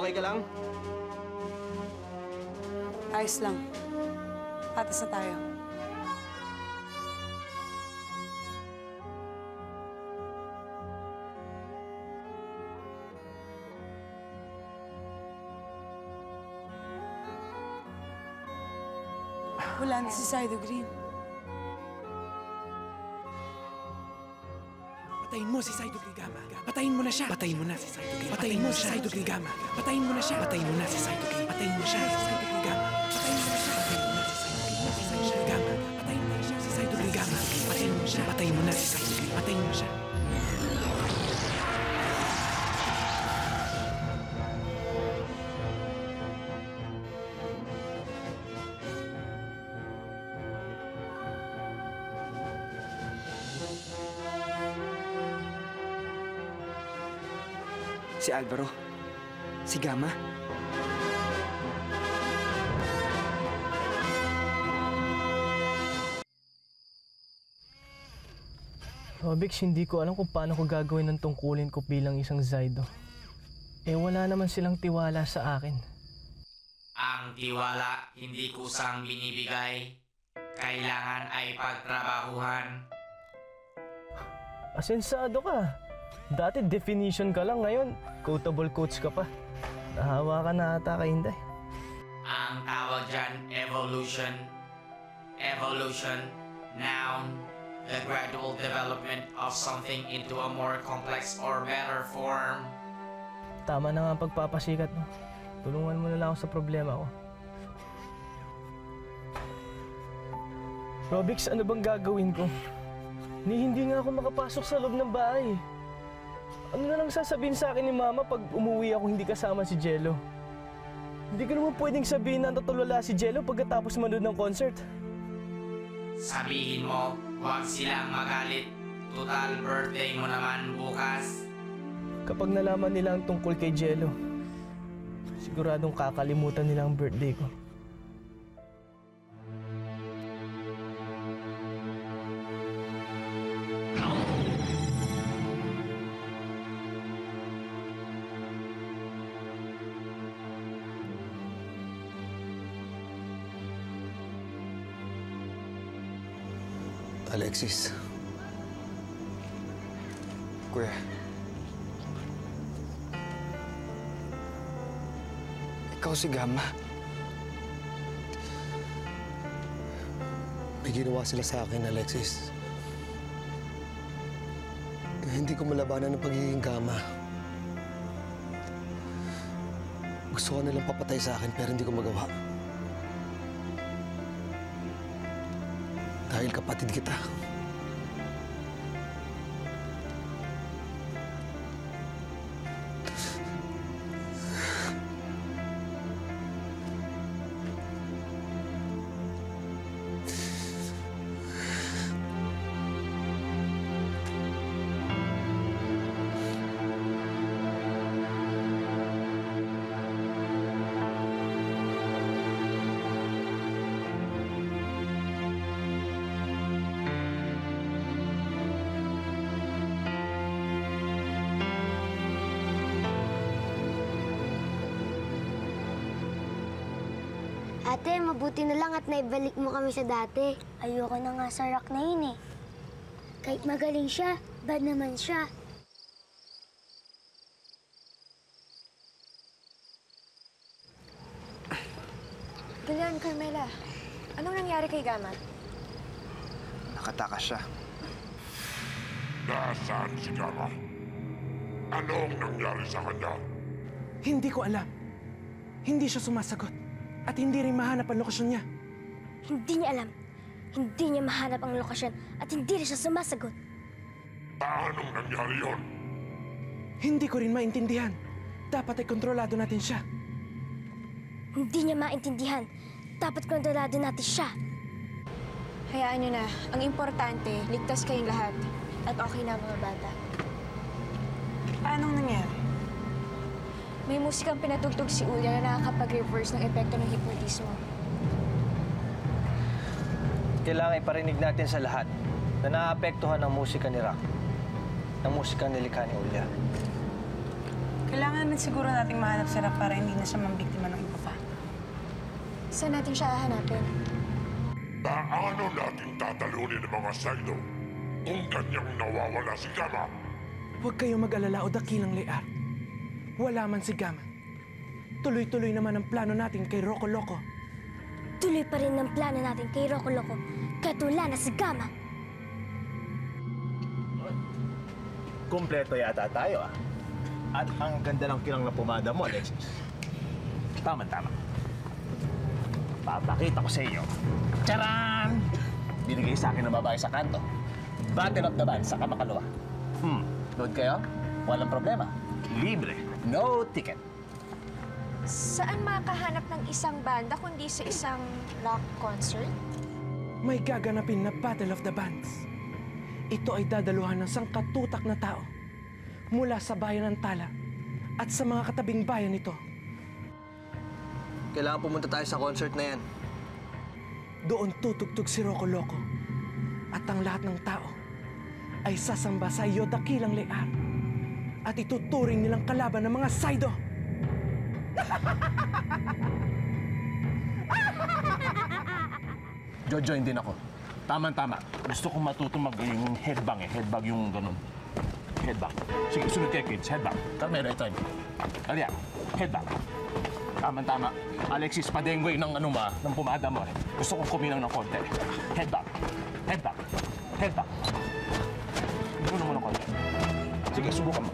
okay ka lang? Ayos lang. Patas na tayo. Wala na si Saido Green. Patayin mo si Saido Grigama. Patayin mo na siya. Patayin mo na si Saido Grigama. Patayin mo si Saido Grigama. Patayin mo na siya. Patayin mo na si Saido Grigama. Patayin mo siya si Saido Grigama. Patayin mo na siya. Patayin mo na si Saido Grigama. Patayin mo siya. Patayin mo na si Saido Grigama. Patayin mo siya. Si Alvaro. Si Gama. Robix, hindi ko alam kung paano ko gagawin ang tungkulin ko bilang isang Zaido. Eh wala naman silang tiwala sa akin. Ang tiwala hindi kusang binibigay. Kailangan ay pagtrabahuhan. Asensado ka. Dati definition ka lang, ngayon quotable quotes ka pa. Nahawa ka na ata kay Inday. Ang tawag dyan, evolution. Evolution, noun, the gradual development of something into a more complex or better form. Tama na nga ang pagpapasikat mo. Tulungan mo na lang ako sa problema ko. Robix, ano bang gagawin ko? Hindi nga ako makapasok sa loob ng bahay. Ano na lang sasabihin sa akin ni Mama pag umuwi ako hindi kasama si Jello? Hindi ko naman pwedeng sabihin na natutulala si Jello pagkatapos manood ng concert. Sabihin mo, huwag silang magalit. Total birthday mo naman bukas. Kapag nalaman nila ang tungkol kay Jello, siguradong kakalimutan nila ang birthday ko. Alexis. Kuya. Ikaw si Gama. May ginawa sila sa akin, Alexis. Hindi ko malabanan ng pagiging Gama. Gusto ko nilang papatay sa akin pero hindi ko magawa. Dahil kapatid kita. Ate, mabuti na lang at naibalik mo kami sa dati. Ayoko na nga sa rock na yun eh. Kahit magaling siya, bad naman siya. Ganyan, Carmela. Anong nangyari kay Gama? Nakatakas siya. Nasaan si Gama? Anong nangyari sa kanya? Hindi ko alam. Hindi siya sumasagot. At hindi rin mahanap ang lokasyon niya. Hindi niya alam. Hindi niya mahanap ang lokasyon at hindi rin siya sumasagot. Paanong nangyari yon? Hindi ko rin maintindihan. Dapat ay kontrolado natin siya. Hindi niya maintindihan. Dapat kontrolado natin siya. Hayaan niyo na. Ang importante, ligtas kayong lahat. At okay na mga bata. Paanong nangyari? May musikang pinatugtog si Ulya na nakakapag-reverse ng epekto ng hypnotismo. Kailangan iparinig natin sa lahat na naapektuhan ng musika ni Rock, ng musika nilikha ni Ulya. Kailangan rin siguro nating mahanap si Rap para hindi na siya mambiktima ng iba pa. Saan natin siya hahanapin? Paano natin tatalunin ang mga Saido kung kanyang nawawala si Gama? Huwag kayong mag-alala o dakilang Lear. Wala man si Gama. Tuloy-tuloy naman ang plano natin kay Rocco Loco. Tuloy pa rin ang plano natin kay Rocco Loco kahit wala na si Gama. Kumpleto yata tayo, ah. At ang ganda ng kilang na pumada mo, Alexis. Tama-tama. Papakita ko sa iyo. Charan! Binigay sa akin ng babae sa kanto. Battle of the Band sa Kamakalua. Load kayo? Walang problema. Libre. No ticket. Saan makahanap ng isang banda kundi sa isang rock concert? May gaganapin na Battle of the Bands. Ito ay dadaluhan ng sangkatutak na tao mula sa bayan ng Tala at sa mga katabing bayan nito. Kailangan pumunta tayo sa concert na yan. Doon tutugtog si Rocco Loco at ang lahat ng tao ay sasamba sa iyo dakilang Lear at ituturing nilang kalaban ng mga Saido. Jojoin din ako. Tama-tama. Gusto kong matutong yung headbang eh. Headbang yung ganun. Headbang. Sige, sunod kayo, kids. Headbang. Carmelo, ito. Alia, headbang. Tama-tama. Alexis, padenggoy ng ng pumada mo eh. Gusto kong kuminaw ng konti. Headbang. Headbang. Headbang. Gusto mo ng konti. Sige, subukan mo.